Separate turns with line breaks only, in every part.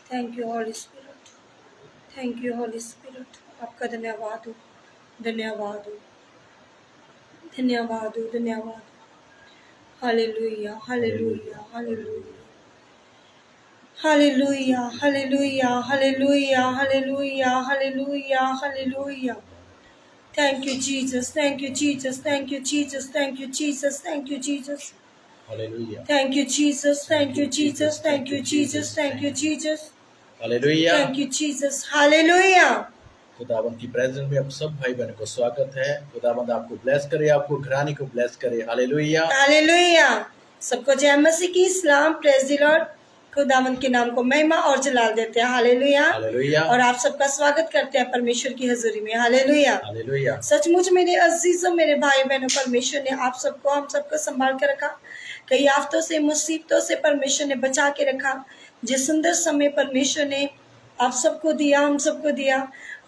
Thank you Holy Spirit, thank you Holy Spirit. आपका धन्यवाद हो, धन्यवाद हो, धन्यवाद हो, धन्यवाद हो। Hallelujah, hallelujah, hallelujah, hallelujah, hallelujah, hallelujah, hallelujah, hallelujah, hallelujah. Thank you, Jesus. Thank you, Jesus. Thank you, Jesus. Thank you, Jesus. Thank you, Jesus.
Hallelujah.
Thank you, Jesus. Thank you, Jesus. Thank you, Jesus. Thank you, Jesus.
Hallelujah.
Thank you, Jesus. Hallelujah.
खुदाबंद की presence में आप सब भाई बहनों को स्वागत है। खुदाबंद आपको ब्लेस करे, आपको घराने को ब्लेस करे। Hallelujah,
hallelujah. सबको जय मसीह की सलाम, प्रेज द लॉर्ड। खुदावंद के नाम को महिमा और जलाल देते हैं। हालेलुया,
हालेलुया,
और आप सबका स्वागत करते हैं परमेश्वर की हजूरी में। Hallelujah,
hallelujah.
सचमुच मेरे अजीजों, मेरे भाई बहनों, परमेश्वर ने आप सबको, हम सबको संभाल कर रखा। कई आफतों से, मुसीबतों से परमेश्वर ने बचा के रखा। जिस सुंदर समय परमेश्वर ने आप सबको दिया, हम सबको दिया,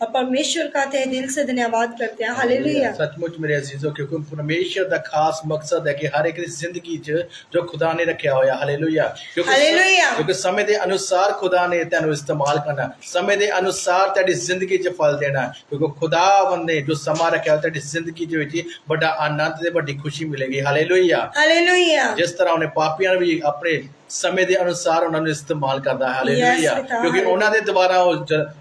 और परमेश्वर का तहे दिल से धन्यवाद करते हैं। हालेलुया।
सचमुच मेरे अजीजों, क्योंकि परमेश्वर का खास मकसद है कि हर एक जिंदगी च जो खुदा ने रखा होया। हालेलुया, क्योंकि समय के अनुसार खुदा ने तेन इस्तेमाल करना, समय के अनुसार तेरी जिंदगी च फल देना, क्योंकि खुदा ने जो समा रखा हो तेरी जिंदगी च बड़ा आनंद ते बड़ी खुशी मिलेगी। Hallelujah,
hallelujah.
जिस तरह उन्हें पापियां ने भी अपने समय के अनुसार उन्होंने इस्तेमाल करता है। हालेलुया, क्योंकि उन्होंने द्वारा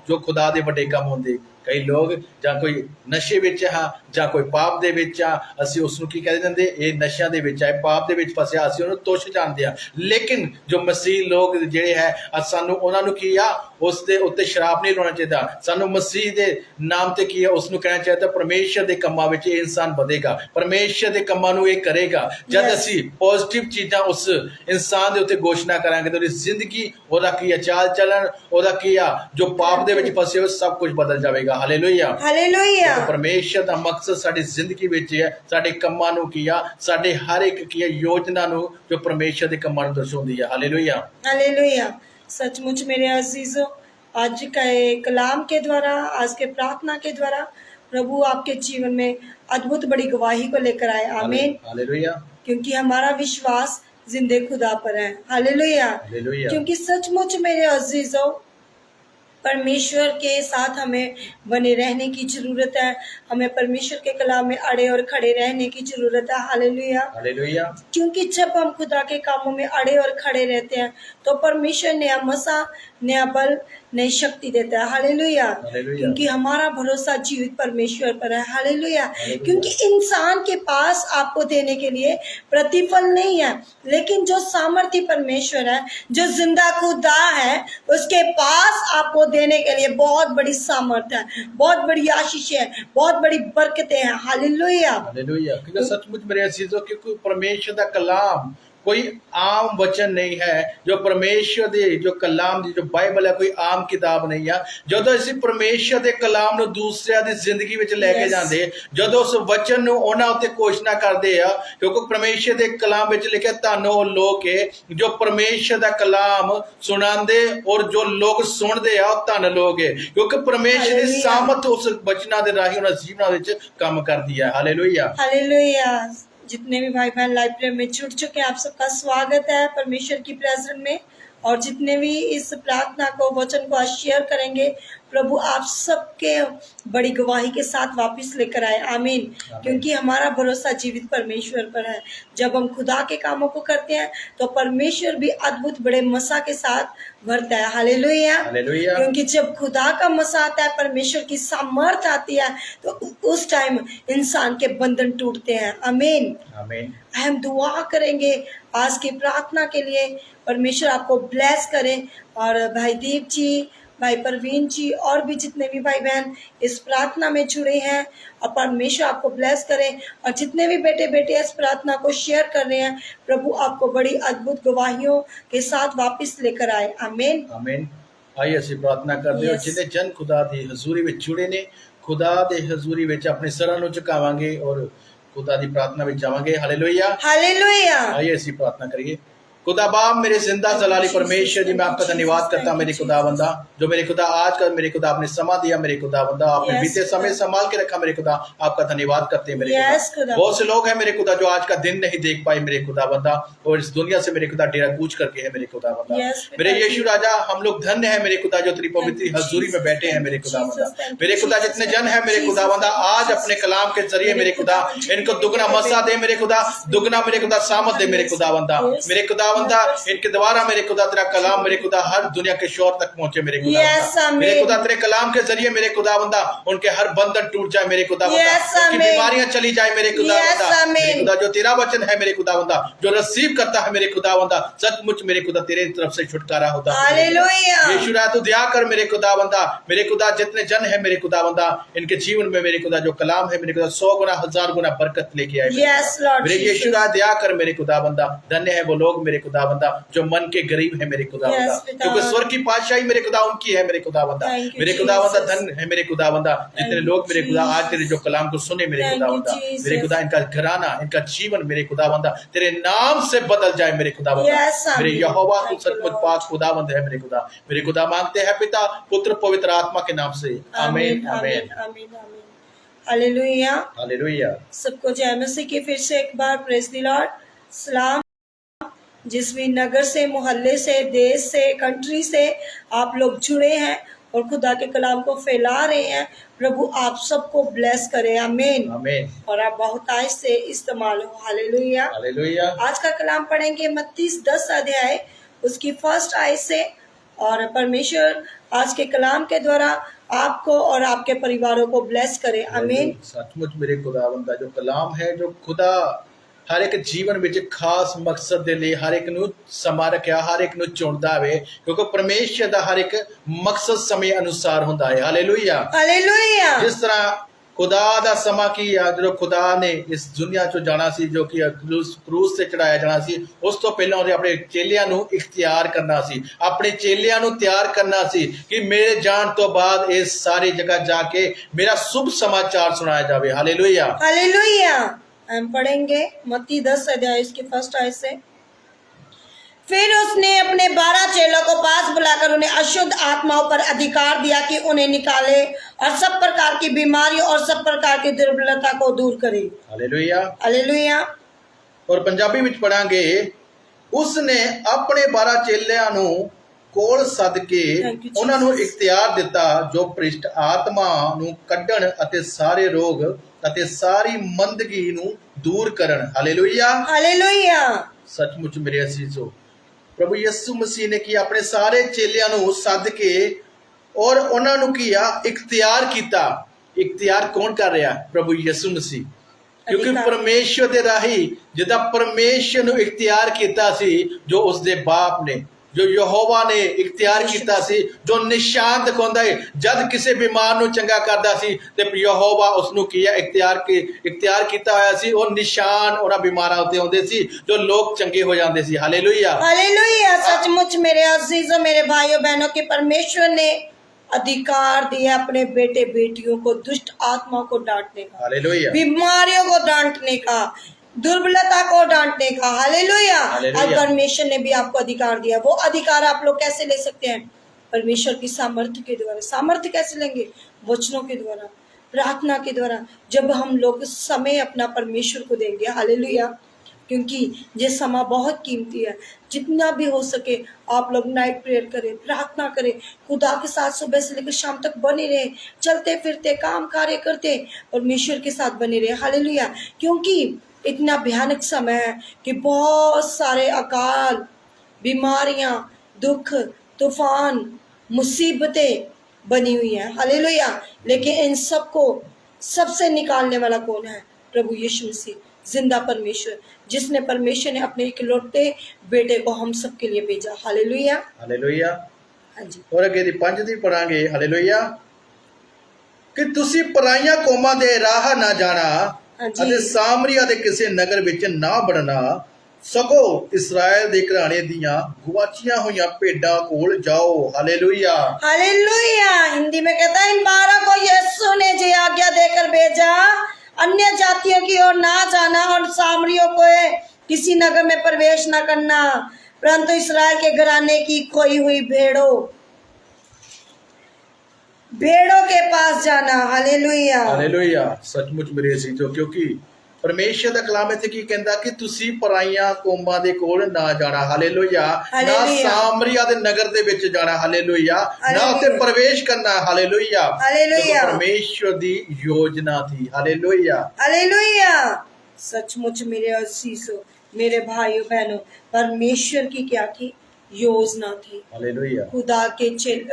जो खुदा दे बड़े काम होंगे। कई लोग ਜਾਂ ਕੋਈ ਨਸ਼ੇ ਵਿੱਚ ਆ ਜਾਂ ਕੋਈ ਪਾਪ ਦੇ ਵਿੱਚ ਆ, ਅਸੀਂ ਉਸ ਨੂੰ ਕੀ ਕਹਿ ਦਿੰਦੇ, ਇਹ ਨਸ਼ਿਆਂ ਦੇ ਵਿੱਚ ਹੈ, ਪਾਪ ਦੇ ਵਿੱਚ ਫਸਿਆ, ਅਸੀਂ ਉਹਨੂੰ ਤੁੱਛ ਜਾਣਦੇ ਆ। ਲੇਕਿਨ ਜੋ ਮਸੀਹ ਲੋਕ ਜਿਹੜੇ ਹੈ, ਸਾਨੂੰ ਉਹਨਾਂ ਨੂੰ ਕੀ ਆ, ਉਸ ਦੇ ਉੱਤੇ ਸ਼ਰਾਪ ਨਹੀਂ ਲਾਉਣਾ ਚਾਹੀਦਾ। ਸਾਨੂੰ ਮਸੀਹ ਦੇ ਨਾਮ ਤੇ ਕੀ ਆ, ਉਸ ਨੂੰ ਕਹਿਣਾ ਚਾਹੀਦਾ ਪਰਮੇਸ਼ਰ ਦੇ ਕੰਮਾਂ ਵਿੱਚ ਇਹ ਇਨਸਾਨ ਵਧੇਗਾ, ਪਰਮੇਸ਼ਰ ਦੇ ਕੰਮਾਂ ਨੂੰ ਇਹ ਕਰੇਗਾ। ਜਦ ਅਸੀਂ ਪੋਜ਼ਿਟਿਵ ਚੀਜ਼ਾਂ ਉਸ ਇਨਸਾਨ ਦੇ ਉੱਤੇ ਘੋਸ਼ਣਾ ਕਰਾਂਗੇ ਤਾਂ ਉਹਦੀ ਜ਼ਿੰਦਗੀ, ਉਹਦਾ ਕੀ ਆ ਚਾਲ ਚੱਲਣ, ਉਹਦਾ ਕੀ ਆ ਜੋ ਪਾਪ ਦੇ ਵਿੱਚ ਫਸੇ ਹੋ, ਸਭ ਕੁਝ ਬਦਲ ਜਾਵੇਗਾ। Hallelujah,
hallelujah.
ਪਰਮੇਸ਼ਰ ਦਾ ਮਕਸਦ ਸਾਡੀ ਜ਼ਿੰਦਗੀ ਵਿੱਚ ਹੈ, ਸਾਡੇ ਕੰਮਾਂ ਨੂੰ ਕੀ ਆ, ਸਾਡੇ ਹਰ ਇੱਕ ਕੀ ਆ ਯੋਜਨਾ ਨੂੰ ਜੋ ਪਰਮੇਸ਼ਰ ਦੇ ਕੰਮਾਂ ਨੂੰ ਦਰਸਾਉਂਦੀ ਹੈ। Hallelujah,
hallelujah. सचमुच मेरे अजीजों, आज के कलाम के द्वारा, आज के प्रार्थना के द्वारा प्रभु आपके जीवन में अद्भुत बड़ी गवाही को लेकर आए। आमीन।
हालेलुया,
क्योंकि हमारा विश्वास जिंदे खुदा पर है। हालेलुया, क्योंकि सचमुच मेरे अजीजों, परमेश्वर के साथ हमें बने रहने की जरूरत है। हमें परमेश्वर के कलाम में अड़े और खड़े रहने की जरूरत है। हालेलुया,
हालेलुया,
क्योंकि जब हम खुदा के कामों में अड़े और खड़े रहते हैं तो परमेश्वर नया मसा, नया बल, नई शक्ति देता है। हालेलुया, क्योंकि हमारा भरोसा जीवित परमेश्वर पर है। हालेलुया, क्योंकि इंसान के पास आपको देने के लिए प्रतिफल नहीं है, लेकिन जो सामर्थ्य परमेश्वर है, जो जिंदा खुदा है, उसके पास आपको देने के लिए बहुत बड़ी सामर्थ्य है, बहुत बड़ी आशीष है, बहुत बड़ी बरकतें हैं। हालेलुया,
हालेलुया, क्योंकि सचमुच मेरे अजीजों, क्योंकि परमेश्वर का कलाम कोई आम वचन नहीं है। जो परमेश्वर दे जो कलाम दी जो बाइबल है, कोई आम किताब नहीं है। ਜਦੋਂ ਅਸੀਂ ਪਰਮੇਸ਼ਰ ਦੇ ਕਲਾਮ ਨੂੰ ਦੂਸਰਿਆਂ ਦੀ ਜ਼ਿੰਦਗੀ ਵਿੱਚ ਲੈ ਕੇ ਜਾਂਦੇ, ਜਦੋਂ ਉਸ ਵਚਨ ਨੂੰ ਉਹਨਾਂ ਉੱਤੇ ਘੋਸ਼ਣਾ ਕਰਦੇ ਆ, ਕਿਉਂਕਿ ਪਰਮੇਸ਼ਰ ਦੇ ਕਲਾਮ ਵਿੱਚ ਲਿਖਿਆ ਧੰਨ ਉਹ ਲੋਕ ਹੈ ਜੋ ਪਰਮੇਸ਼ਰ ਦਾ ਕਲਾਮ ਸੁਣਾਉਂਦੇ, ਔਰ ਜੋ ਲੋਕ ਸੁਣਦੇ ਆ ਉਹ ਧੰਨ ਲੋਕ ਹੈ, ਕਿਉਂਕਿ ਪਰਮੇਸ਼ਰ ਦੀ ਸਾਮਰਥ ਉਸ ਵਚਨਾਂ ਦੇ ਰਾਹੀਂ ਉਹਨਾਂ ਜੀਵਨਾਂ ਵਿੱਚ ਕੰਮ ਕਰਦੀ ਹੈ। Hallelujah,
hallelujah. जितने भी भाई बहन लाइब्रेरी में जुड़ चुके हैं, आप सबका स्वागत है परमेश्वर की प्रेजेंस में। और जितने भी इस प्रार्थना को, वचन को आज शेयर करेंगे, प्रभु आप सबके बड़ी गवाही के साथ वापस लेकर आए। आमीन, क्योंकि हमारा भरोसा जीवित परमेश्वर पर है। जब हम खुदा के कामों को करते हैं तो परमेश्वर भी अद्भुत बड़े मसा के साथ भरता है। हालेलुया, क्योंकि जब खुदा का मसा आता है, परमेश्वर की सामर्थ आती है, तो उस टाइम इंसान के बंधन टूटते हैं। आमीन,
आमीन।
हम दुआ करेंगे आज की प्रार्थना के लिए। परमेश्वर आपको ब्लेस करें। और भाई दीप जी, भाई परवीन जी, और भी जितने भी भाई बहन इस प्रार्थना में जुड़े हैं, और परमेश्वर आपको ब्लेस करें। और जितने भी बेटे बेटे इस प्रार्थना को शेयर कर रहे हैं, प्रभु आपको बड़ी अद्भुत गवाहियों के साथ वापस लेकर आए। आमीन,
आमीन। आइए ਅਸੀਂ प्रार्थना ਕਰਦੇ ਹਾਂ। जिन्हें जन खुदा ਦੀ ਹਜ਼ੂਰੀ ਵਿੱਚ जुड़े ने, खुदा ਦੇ ਹਜ਼ੂਰੀ ਵਿੱਚ ਆਪਣੇ ਸਿਰਾਂ ਨੂੰ ਝੁਕਾਵਾਂਗੇ ਔਰ खुदा ਦੀ प्रार्थना ਵਿੱਚ जावांगे। Hallelujah,
hallelujah.
आइए ਅਸੀਂ प्रार्थना करिए। खुदा बाप मेरे जिंदा जलाली परमेश्वर जी, मैं आपका धन्यवाद करता हूं मेरे खुदावंदा, जो मेरे खुदा आज का मेरे खुदा आपने समा दिया मेरे खुदावंदा, आपने बीते समय संभाल के रखा मेरे खुदा, आपका धन्यवाद करते हैं मेरे खुदा। बहुत से लोग हैं मेरे खुदा जो आज का दिन नहीं देख पाए मेरे खुदावंदा, और इस दुनिया से मेरे खुदा डेरा कूच करके है मेरे खुदावंदा। मेरे यीशु राजा, हम लोग धन्य है मेरे खुदा जो तेरी पवित्र हजूरी में बैठे हैं मेरे खुदावंदा। मेरे खुदा जितने जन है मेरे खुदावंदा, आज अपने कलाम के जरिए मेरे खुदा इनको दुगना मसा दे मेरे खुदा, दुगना मेरे खुदा सामत दे मेरे खुदावंदा। मेरे खुदावंदा इनके द्वारा मेरे खुदा तेरा कलाम मेरे खुदा हर दुनिया के शोर तक पहुंचे मेरे खुदा। मेरे खुदा तेरे कलाम के जरिए मेरे खुदावंदा उनके हर बंधन टूट जाए मेरे खुदावंदा, उनकी बीमारियां चली जाए मेरे खुदावंदा। मेरे खुदा जो तेरा वचन है मेरे खुदावंदा, जो रिसीव करता है मेरे खुदावंदा, सचमुच मेरे खुदा तेरे तरफ से छुटकारा होता है। यीशु राजा तू दया कर मेरे खुदावंदा, मेरे खुदा जितने जन है मेरे खुदावंदा, इनके जीवन में मेरे खुदा जो कलाम है मेरे खुदा 100 गुना 1000 गुना बरकत लेके आए मेरे यीशु राजा। दया कर मेरे खुदावंदा, धन्य है वो लोग मेरे खुदावंदा जो मन के गरीब है मेरे खुदावंदा, क्योंकि स्वर्ग की पातशाही मेरे खुदा उनकी है मेरे खुदावंदा। मेरे खुदावंदा धन्य है मेरे खुदावंदा जितने लोग मेरे खुदा आज तेरे जो कलाम को सुने मेरे खुदावंदा, मेरे खुदा इनका घराना इनका जीवन मेरे खुदावंदा तेरे नाम से बदल जाए मेरे खुदावंदा। मेरे यहोवा तू सचमुच पाक खुदावंद है मेरे खुदा। मेरे खुदा मांगते हैं पिता पुत्र पवित्र आत्मा के नाम से, आमीन आमीन आमीन।
Hallelujah
hallelujah.
सबको जय मसीह की फिर से एक बार प्रेज द लॉर्ड। सलाम। जिस भी नगर से, मोहल्ले से, देश से, कंट्री से आप लोग जुड़े हैं और खुदा के कलाम को फैला रहे हैं, प्रभु आप सबको ब्लेस करे, आमीन आमीन। और आप बहुत आय से इस्तेमाल हो। Hallelujah hallelujah. आज का कलाम पढ़ेंगे मत्ती 10 अध्याय उसकी फर्स्ट आय से, और परमेश्वर आज के कलाम के द्वारा आपको और आपके परिवारों को ब्लेस करे, आमीन।
सचमुच मेरे खुदावंदा जो कलाम है, जो खुदा हर एक जीवन ਵਿੱਚ ਖਾਸ ਮਕਸਦ ਦੇ ਲਈ ਹਰ ਇੱਕ ਨੂੰ ਸਮਾ ਰੱਖਿਆ, ਹਰ ਇੱਕ ਨੂੰ ਚੁਣਦਾ ਹੈ, ਕਿਉਂਕਿ ਪਰਮੇਸ਼ਰ ਦਾ ਹਰ ਇੱਕ ਮਕਸਦ ਸਮੇਂ ਅਨੁਸਾਰ ਹੁੰਦਾ ਹੈ। Hallelujah hallelujah. ਜਿਸ ਤਰ੍ਹਾਂ खुदा ਦਾ ਸਮਾਂ ਕੀ ਆ, ਜਦੋਂ खुदा ਨੇ ਇਸ ਦੁਨੀਆ ਚੋਂ ਜਾਣਾ ਸੀ, ਜੋ ਕਿ ਕਰੂਸ ਤੇ ਚੜਾਇਆ ਜਾਣਾ ਸੀ, ਉਸ ਤੋਂ ਪਹਿਲਾਂ ਉਹਨੇ ਆਪਣੇ ਚੇਲਿਆਂ ਨੂੰ ਇਖਤਿਆਰ ਕਰਨਾ ਸੀ, ਆਪਣੇ ਚੇਲਿਆਂ ਨੂੰ ਤਿਆਰ ਕਰਨਾ ਸੀ ਕਿ ਮੇਰੇ ਜਾਣ ਤੋਂ ਬਾਅਦ ਇਹ ਸਾਰੀ ਜਗ੍ਹਾ ਜਾ ਕੇ ਮੇਰਾ शुभ समाचार सुनाया जावे। Hallelujah
hallelujah. हम पढ़ेंगे मत्ती 10 अध्याय इसके फर्स्ट आयत से। फिर उसने अपने 12 चेलों को पास बुलाकर उन्हें अशुद्ध आत्माओं पर अधिकार दिया कि उन्हें निकाले और सब प्रकार की बीमारियों और सब प्रकार की दुर्बलता को दूर करे।
Hallelujah
hallelujah.
और पंजाबी ਵਿੱਚ ਪੜਾਂਗੇ, ਉਸਨੇ ਆਪਣੇ 12 ਚੇਲਿਆਂ ਨੂੰ ਕੋਲ ਸੱਦ ਕੇ ਉਹਨਾਂ ਨੂੰ ਇਖਤਿਆਰ ਦਿੱਤਾ ਜੋ ਭ੍ਰਿਸ਼ਟ ਆਤਮਾ ਨੂੰ ਕੱਢਣ ਅਤੇ ਸਾਰੇ ਰੋਗ ਅਤੇ ਸਾਰੀ ਮੰਦਗੀ ਨੂੰ दूर करन। Hallelujah hallelujah. सचमुच मेरे अजीजों, प्रभु यीशु मसीह ने की अपने सारे चेलियां ਨੂੰ ਸੱਦ ਕੇ और ਉਹਨਾਂ ਨੂੰ ਕੀਆ ਇਖਤਿਆਰ ਕੀਤਾ। ਇਖਤਿਆਰ ਕੌਣ ਕਰ ਰਿਹਾ? प्रभु यीशु मसीह। क्योंकि परमेश्वर ਦੇ ਰਾਹੀਂ ਜਿੱਦਾਂ परमेश्वर ਨੂੰ ਇਖਤਿਆਰ ਕੀਤਾ ਸੀ, ਜੋ ਉਸਦੇ ਬਾਪ ਨੇ, जो यहोवा ने इख्तियार किया सी, जो निशान दिखाता है जब किसी बीमार नूं चंगा करदा सी ते यहोवा उसनूं किया इख्तियार किया होया सी, और निशान उन्हां बीमारां उत्ते आउंदे सी जो लोग चंगे हो जांदे सी। Hallelujah hallelujah.
सचमुच मेरे अजीजों, मेरे भाइयों बहनों की परमेश्वर ने अधिकार दिया अपने बेटे बेटियों को दुष्ट आत्माओं को डांटने का,
हालेलुया,
बीमारियों को डांटने का, दुर्बलता को डांटने का। हालेलुया। और परमेश्वर ने भी आपको अधिकार दिया। वो अधिकार आप लोग कैसे ले सकते हैं? परमेश्वर की सामर्थ्य के द्वारा। सामर्थ्य कैसे लेंगे? वचनों के द्वारा, प्रार्थना के द्वारा, जब हम लोग समय अपना परमेश्वर को देंगे। हालेलुया। क्योंकि ये समय बहुत कीमती है। जितना भी हो सके आप लोग नाइट प्रेयर करें, प्रार्थना करें, खुदा के साथ सुबह से लेकर शाम तक बने रहे, चलते फिरते काम कार्य करते परमेश्वर के साथ बने रहे। हालेलुया। क्योंकि इतना भयानक समय है कि बहुत सारे अकाल, बीमारियां, दुख, तूफान, मुसीबतें बनी हुई हैं। हालेलुया। लेकिन इन सबको सबसे निकालने वाला कौन है? प्रभु यीशु मसीह, जिंदा परमेश्वर, जिसने परमेश्वर ने अपने इकलौते बेटे को हम सब के लिए भेजा। Hallelujah
hallelujah.
हाँ जी।
और अगे दी 5 दी पढ़ांगे। हालेलुया। कि तुसी पराइयां कौमां दे राह ना जाना ਅਤੇ ਸਾਮਰੀਆ ਦੇ ਕਿਸੇ ਨਗਰ ਵਿੱਚ ਨਾ ਵੜਨਾ, ਸਗੋਂ ਇਸਰਾਇਲ ਦੇ ਘਰਾਣੇ ਦੀਆਂ ਗੁਆਚੀਆਂ ਹੋਈਆਂ ਭੇਡਾਂ ਕੋਲ ਜਾओ। Hallelujah
hallelujah. हिंदी में कहता है, इन 12 को यीशु ने जी आज्ञा देकर भेजा, अन्य जातियों की ओर ना जाना और सामरियों को किसी नगर में प्रवेश न करना। परंतु इसराइल के घराने की खोई हुई भेड़ों के पास जाना। Hallelujah,
hallelujah. सचमुच ਮੇਰੇ ਅਜ਼ੀਜ਼ੋ, ਕਿਉਂਕਿ ਪਰਮੇਸ਼ਰ ਦਾ ਕਲਾਮ ਇੱਥੇ ਕੀ ਕਹਿੰਦਾ ਕਿ ਤੁਸੀਂ ਪਰਾਈਆਂ ਕੌਮਾਂ ਦੇ ਕੋਲ ਨਾ ਜਾਣਾ। ਹਾਲੇਲੂਇਆ। ਨਾ ਸਾਮਰੀਆ ਦੇ ਨਗਰ ਦੇ ਵਿੱਚ ਜਾਣਾ। ਹਾਲੇਲੂਇਆ। ਨਾ ਉੱਥੇ ਪ੍ਰਵੇਸ਼ ਕਰਨਾ। ਹਾਲੇਲੂਇਆ।
हालेलुया,
परमेश्वर दी योजना थी। Hallelujah,
hallelujah. सचमुच मेरे अजीजों, मेरे भाइयों बहनों, परमेश्वर की क्या थी? योजना थी।
हालेलुया।
खुदा के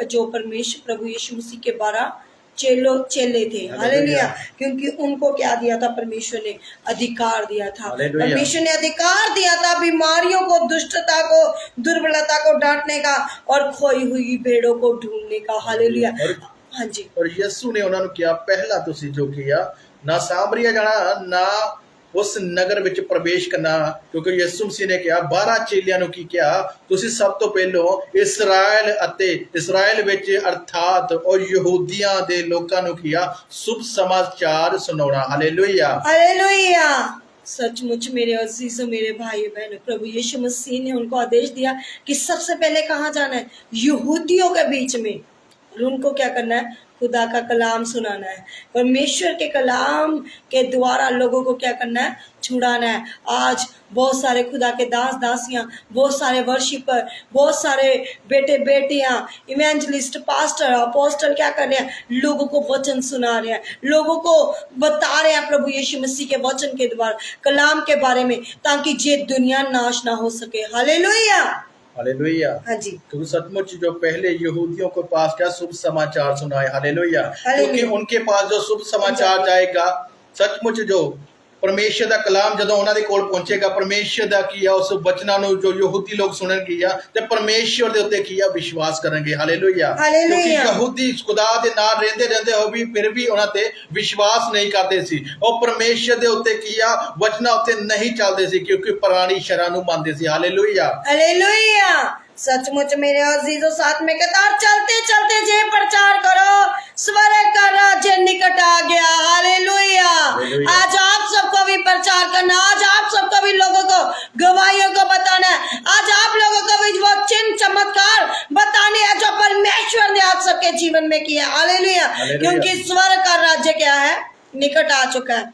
जो परमेश्वर प्रभु यीशु मसीह के 12 चेले थे। हालेलुया। क्योंकि उनको क्या दिया था? परमेश्वर ने अधिकार दिया था। परमेश्वर ने अधिकार दिया था बीमारियों को, दुष्टता को, दुर्बलता को डांटने का और खोई हुई भेड़ों को ढूंढने का। हालेलुया। हाँ जी।
और यीशु ने उन्होंने क्या पहला तुसी जो किया, ना सामरिया जाना, ना उस नगर विच प्रवेश करना, क्योंकि यीशु मसीह ने कहा 12 चेलियां ਨੂੰ ਕੀ ਕਿਹਾ, ਤੁਸੀਂ ਸਭ ਤੋਂ ਪਹਿਲਾਂ ਇਸਰਾਇਲ ਅਤੇ ਇਸਰਾਇਲ ਵਿੱਚ ਅਰਥਾਤ और ਯਹੂਦੀਆਂ ਦੇ ਲੋਕਾਂ ਨੂੰ ਕਿਹਾ शुभ समाचार सुनाना। Hallelujah,
hallelujah. सचमुच मेरे अजीजों, मेरे भाई बहनों, प्रभु यीशु मसीह ने उनको आदेश दिया कि सबसे पहले कहाँ जाना है? यहूदियों के बीच में। और उनको क्या करना है? खुदा का कलाम सुनाना है। परमेश्वर के कलाम के द्वारा लोगों को क्या करना है? छुड़ाना है। आज बहुत सारे खुदा के दास दासियां, बहुत सारे वर्शिपर, बहुत सारे बेटे बेटियां, इवेंजलिस्ट, पास्टर, अपोस्टल क्या कर रहे हैं? लोगों को वचन सुना रहे हैं, लोगों को बता रहे हैं प्रभु यीशु मसीह के वचन के द्वारा, कलाम के बारे में, ताकि ये दुनिया नाश ना हो सके। Hallelujah,
hallelujah.
हाँ जी।
क्योंकि सचमुच जो पहले यहूदियों के पास क्या शुभ समाचार सुनाए। हालेलुया। क्योंकि उनके पास जो शुभ समाचार जाएगा, सचमुच जो परमेश्वर ਦਾ ਕਲਾਮ ਜਦੋਂ ਉਹਨਾਂ ਦੇ ਕੋਲ ਪਹੁੰਚੇਗਾ, ਪਰਮੇਸ਼ਰ ਦਾ ਕੀ ਆ ਉਸ ਬਚਨਾਂ ਨੂੰ ਜੋ ਯਹੂਦੀ ਲੋਕ ਸੁਣਨਗੇ ਆ ਤੇ ਪਰਮੇਸ਼ਰ ਦੇ ਉੱਤੇ ਕੀ ਆ ਵਿਸ਼ਵਾਸ ਕਰਨਗੇ। ਹਾਲੇਲੂਇਆ। ਕਿਉਂਕਿ ਯਹੂਦੀ ਖੁਦਾ ਦੇ ਨਾਲ ਰਹਿੰਦੇ ਹੋ ਵੀ ਫਿਰ ਵੀ ਉਹਨਾਂ ਤੇ ਵਿਸ਼ਵਾਸ ਨਹੀਂ ਕਰਦੇ ਸੀ। ਉਹ ਪਰਮੇਸ਼ਰ ਦੇ ਉੱਤੇ ਕੀ ਆ ਵਚਨਾਂ ਉੱਤੇ ਨਹੀਂ ਚੱਲਦੇ ਸੀ, ਕਿਉਂਕਿ ਪੁਰਾਣੀ ਸ਼ਰਾਂ ਨੂੰ ਮੰਨਦੇ ਸੀ। Hallelujah,
hallelujah. सचमुच मेरे अजीजों, साथ में कहता है चलते चलते जे प्रचार करो, स्वर्ग का राज्य निकट आ गया। हालेलुया। आज आप सबको भी प्रचार करना, आज आप सबको भी लोगों को, गवाहियों को बताना है, आज आप लोगों को भी वो चिन्ह चमत्कार बताने हैं जो परमेश्वर ने आप सबके जीवन में किया। हालेलुया। क्योंकि स्वर्ग का राज्य क्या है? निकट आ चुका है।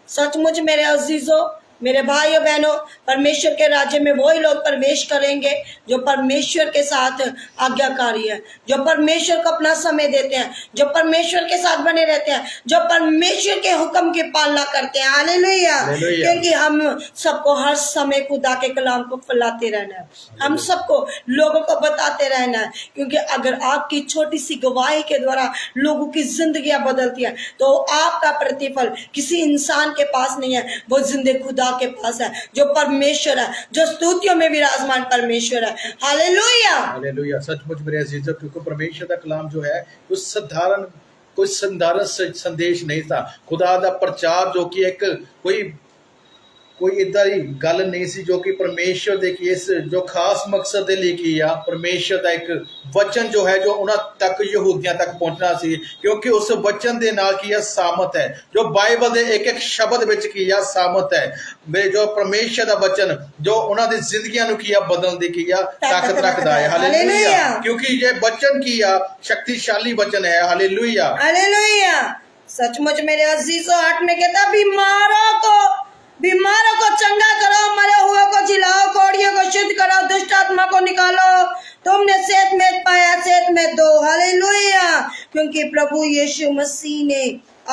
सचमुच मेरे अजीजों, मेरे भाइयों बहनों, परमेश्वर के राज्य में वही लोग प्रवेश करेंगे जो परमेश्वर के साथ आज्ञाकारी है, जो परमेश्वर को अपना समय देते हैं, जो परमेश्वर के साथ बने रहते हैं, जो परमेश्वर के हुक्म की पालना करते हैं। हालेलुया। क्योंकि हम सबको हर समय खुदा के कलाम को फैलाते रहना है, हम सबको लोगों को बताते रहना है। क्योंकि अगर आपकी छोटी सी गवाही के द्वारा लोगों की जिंदगियां बदलती है तो आपका प्रतिफल किसी इंसान के पास नहीं है, वो जिंदगी खुदा के पास है, जो परमेश्वर है, जो स्तुतियों में विराजमान परमेश्वर है। Hallelujah,
hallelujah. सचमुच मेरे अजीजों, क्योंकि परमेश्वर का कलाम जो है कोई साधारण संदेश नहीं था। खुदा दा प्रचार जो कि एक कोई इदा दी गल नहीं सी जो कि परमेश्वर दे की इस जो खास मकसद दे लिए की आ। परमेश्वर दा एक वचन जो है जो उन्हां तक यहूदियां तक पहुंचना सी, क्योंकि उस वचन दे नाल की सामत है, जो बाइबल दे एक एक शब्द विच की सामत है, मेरे जो परमेश्वर दा वचन जो उन्हां दी जिंदगियां नु की बदलण दी की ताकत रखदा है। हालेलुया। क्योंकि ये वचन की शक्तिशाली वचन है। Hallelujah,
hallelujah. सचमुच मेरे अजीजों, 8 में कहता बीमारों को चंगा करो, मरे हुए को जिलाओ, कोढ़ियों को शुद्ध करो, दुष्ट आत्मा को निकालो, तुमने सेहत में पाया सेहत में दो। हालेलुया। क्योंकि प्रभु यीशु मसीह ने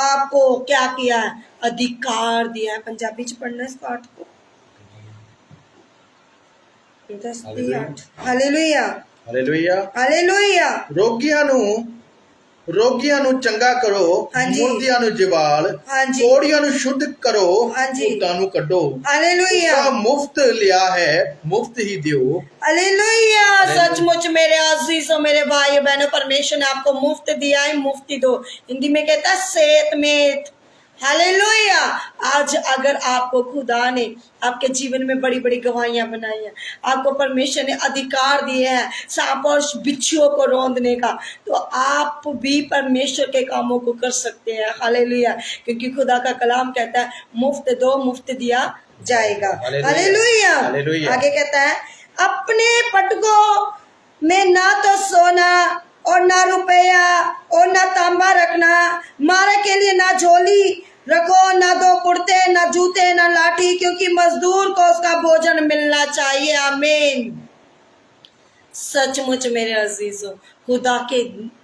आपको क्या किया है? अधिकार दिया है। पंजाबी च पढ़ना इस पाठ को। Hallelujah,
hallelujah,
hallelujah.
रोगियां नु चंगा करो, मुर्दियां नु जिवाल, कोड़ियां नु शुद्ध करो, भूतां नु कड्डो।
हालेलुया।
मुफ्त लिया है, मुफ्त ही दो।
हालेलुया। सचमुच मेरे अजीजों, मेरे भाई बहनों, परमेश्वर ने आपको मुफ्त दिया है, मुफ्त दो। हिंदी में कहता है सेहत में। हालेलुया। आज अगर आपको खुदा ने आपके जीवन में बड़ी बड़ी गवाहियां बनाई हैं, आपको परमेश्वर ने अधिकार दिए हैं सांप और बिच्छुओं को रौंदने का, तो आप भी परमेश्वर के कामों को कर सकते हैं। हालेलुया। क्योंकि खुदा का कलाम कहता है मुफ्त दो, मुफ्त दिया जाएगा। हालेलुया। आगे कहता है अपने पटकों में ना तो सोना और ना रुपया और ना तांबा रखना, मारे के लिए ना झोली रखो, ना दो कुर्ते, ना जूते, ना लाठी, क्योंकि मजदूर को उसका भोजन मिलना चाहिए। आमीन। सचमुच मेरे अजीजों, खुदा के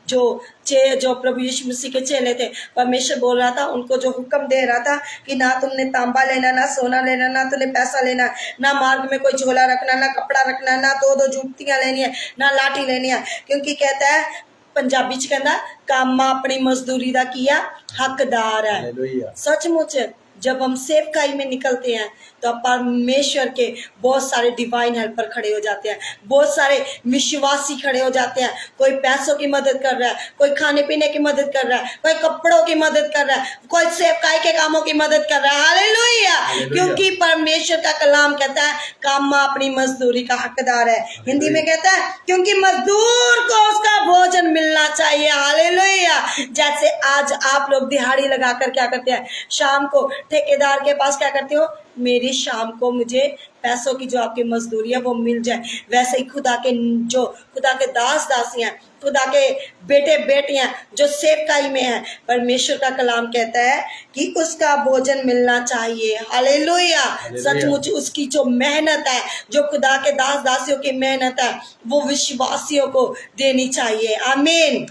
जो प्रभु यीशु मसीह के चेले थे, परमेश्वर बोल रहा था उनको, जो हुक्म दे रहा था कि ना तुमने तांबा लेना, ना सोना लेना, ना तुमने पैसा लेना, ना मार्ग में कोई झोला रखना, ना कपड़ा रखना, ना दो जूतियां लेनी है, ना लाठी लेनी है, क्योंकि कहता है पंजाबी च कहता कामा अपनी मजदूरी दा किया हकदार है। सचमुच जब हम सेवकाई में निकलते हैं तो परमेश्वर के बहुत सारे डिवाइन हेल्पर खड़े हो जाते हैं, बहुत सारे विश्वासी खड़े हो जाते हैं। कोई पैसों की मदद कर रहा है, कोई खाने पीने की मदद कर रहा है, कोई कपड़ों की मदद कर रहा है, कोई सेवकाई के कामों की मदद कर रहा है। हालेलुया। क्योंकि परमेश्वर का कलाम कहता है कामा अपनी मजदूरी का हकदार है। हिंदी में कहता है क्योंकि मजदूर को उसका भोजन मिलना चाहिए। हालेलुया। जैसे आज आप लोग दिहाड़ी लगाकर क्या करते हैं, शाम को ठेकेदार के पास क्या करते हो, मेरी शाम को मुझे पैसों की जो आपकी मजदूरी है वो मिल जाए। वैसे ही खुदा के दास दासियां, खुदा के बेटे बेटियां जो सेवकाई में हैं, परमेश्वर का कलाम कहता है कि उसका भोजन मिलना चाहिए। हालेलुया। सचमुच उसकी जो मेहनत है, जो खुदा के दास दासियों की मेहनत है, वो विश्वासियों को देनी चाहिए। आमीन।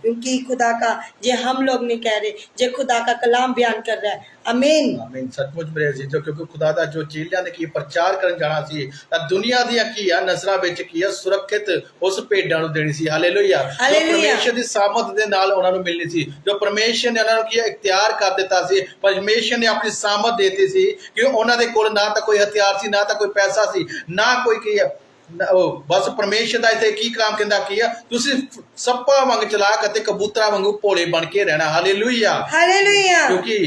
क्योंकि खुदा का ये हम लोग नहीं कह रहे, ये खुदा का कलाम बयान कर रहा है। आमीन।
आमीन। सचमुच मेरे अजीजों, क्योंकि खुदा दा जो चेलियां ने की प्रचार करन जाना सी, दुनिया दी की आ नजरां विच की आ सुरक्षित उस भेडां नूं देनी सी। हालेलुया। जो परमेश्वर दी सामत दे नाल उन्हां नूं मिलनी सी, जो परमेश्वर ने उन्हां नूं की इख्तियार कर दिता सी। परमेश्वर ने अपनी सामत देती सी कि उन्हां दे कोल ना तां कोई हथियार सी, ना तां कोई पैसा सी, ना कोई की बस परमेश्वर का इत्थे की काम कहंदा की आ, तुसीं सप्पा वांग चलाक अते कबूतरा वांगू भोले बन के रहना। हालेलुया। हालेलुया। क्योंकि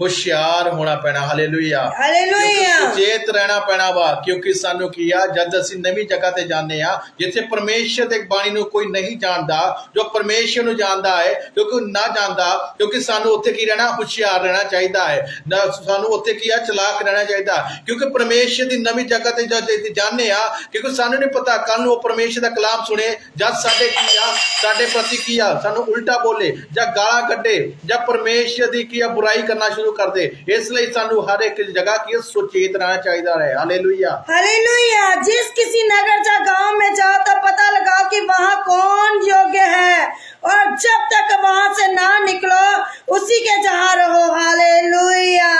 होशियार होना पैना। हालेलुया। हालेलुया। सुचेत रहना पैना वा, क्योंकि सानू की आ जद असीं नवीं जगह ते जाने आ जिथे परमेश्वर दे बाणी नूं कोई नहीं जानदा, जो परमेश्वर नूं जानदा है, क्योंकि ना जानदा, क्योंकि सानू उत्थे की रहना, होशियार रहना चाहिदा है ना, सानू उत्थे की आ चलाक रहना चाहिदा, क्योंकि परमेश्वर दी नवीं जगह ते जद जाने आ, क्योंकि सानू नहीं पता कल नूं परमेश्वर दा कलाम सुने जद साडे की आ, साडे प्रति की आ, सानू उल्टा बोले जां गालां कड्डे जां परमेश्वर दी की आ बुराई करना शुरू कर दे। इसलिए सानू हर एक जगह की सुचेत रहना चाहिए है। हालेलुया। हालेलुया।
जिस किसी नगर या गांव में जाओ तो पता लगाओ कि वहां कौन योग्य है, और जब तक वहां से ना निकलो उसी के जहां रहो। हालेलुया।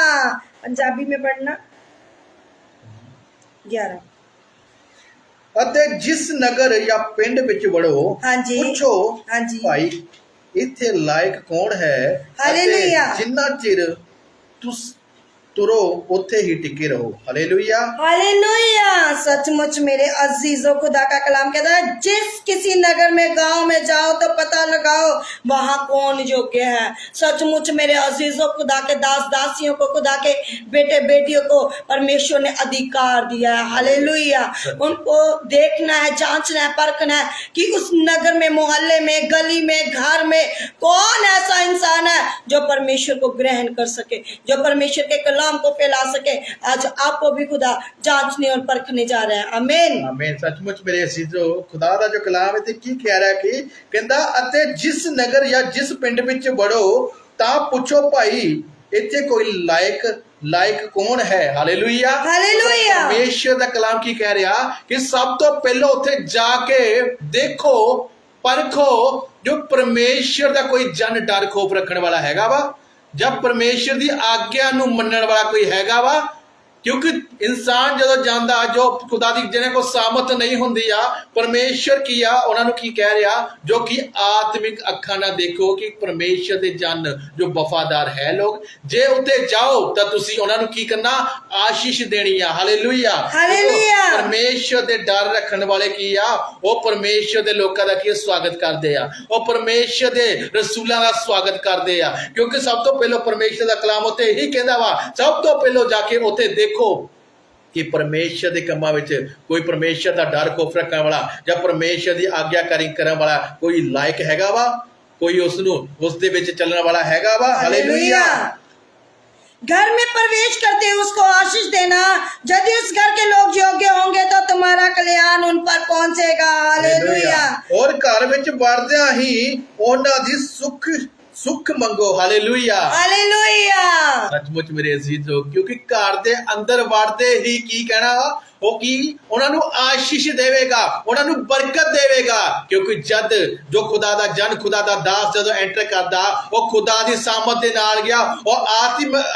पंजाबी में पढ़ना 11।
अते जिस नगर या पिंड विच वड़ो,
हाँ जी,
पूछो
हाँ जी,
भाई इत्थे लायक कौन है,
हालेलुया,
जिन्ना चिर तुरो उत्थे ही टिके रहो। हालेलुया।
हालेलुया। सचमुच मेरे अजीजों, खुदा का कलाम कहता है जिस किसी नगर में गांव में जाओ तो पता लगाओ वहां कौन योग्य है। सचमुच मेरे अजीजों, खुदा के दास दासियों को, खुदा के बेटे बेटियों को परमेश्वर ने अधिकार दिया है। हालेलुया। उनको देखना है, जांचना है, परखना है कि उस नगर में, मोहल्ले में, गली में, घर में कौन ऐसा इंसान है जो परमेश्वर को ग्रहण कर सके, जो परमेश्वर के कलाम को फैला सके। आज आपको भी खुदा जांचने और परखने जा रहा है। आमीन।
आमीन। सचमुच मेरे अजीजों, खुदा दा जो कलाम है की कह रहा है कि कहंदा अते जिस नगर या जिस पिंड विच वड़ो तां पूछो भाई इत्थे कोई लायक कौन है। हालेलुया। हालेलुया। परमेश्वर दा कलाम की कह रहा कि सब तो पहले उत्थे जाके देखो, परखो जो परमेश्वर दा कोई जन डर खौफ रखने वाला हैगा वा, जब परमेश्वर की आग्ञा नूं मनण वाला कोई हैगा वा। क्योंकि इंसान जदों जांदा, जो खुदा दी जिन्हां को सामत नहीं हुंदी आ, परमेश्वर की आ उन्हां नूं की कह रहा, जो कि आत्मिक अखां नाल देखो कि परमेश्वर दे जन जो वफादार है लोग, जे उत्ते जाओ तां तुसीं उन्हां नूं की करना, आशीष देनी आ। हालेलुया। हालेलुया। परमेश्वर दे डर रखण वाले की आ, वो परमेश्वर दे लोकां दा की स्वागत करदे आ, वो परमेश्वर दे रसूलां दा स्वागत करदे आ। क्योंकि सब तो पहलो परमेश्वर दा कलाम उत्ते ही कहंदा वा, सब तो पहलो जाके उत्ते देखो कि परमेश्वर के कामां विच कोई परमेश्वर का डर खौफ रखने वाला या परमेश्वर की आग्ञाकारी करने वाला कोई लायक हैगा वा, कोई उसनूं उस दे विच चलने वाला हैगा वा। हालेलुया।
घर में प्रवेश करते ही उसको आशीष देना। यदि उस घर के लोग योग्य होंगे तो तुम्हारा कल्याण उन पर पहुंचेगा। हालेलुया।
और घर ਵਿੱਚ ਵੜਦਿਆਂ ਹੀ ਉਹਨਾਂ ਦੀ ਸੁੱਖ ਮੰਗੋ। ਹਾਲੇਲੂਇਆ।
हालेलुया।
सचमुच मेरे अजीजो, क्योंकि घर ਦੇ ਅੰਦਰ ਵੜਦੇ ਹੀ ਕੀ ਕਹਿਣਾ ਵਾ, ਉਹ ਕੀ ਉਹਨਾਂ ਨੂੰ ਆਸ਼ੀਸ਼ ਦੇਵੇਗਾ, ਉਹਨਾਂ ਨੂੰ ਬਰਕਤ ਦੇਵੇਗਾ। ਕਿਉਂਕਿ ਜਦ ਜੋ ਖੁਦਾ ਦਾ ਜਨ, ਖੁਦਾ ਦਾ ਦਾਸ ਜਦੋਂ ਐਂਟਰ ਕਰਦਾ, ਉਹ ਖੁਦਾ ਦੀ ਸਾਮਤ ਦੇ ਨਾਲ ਗਿਆ, ਉਹ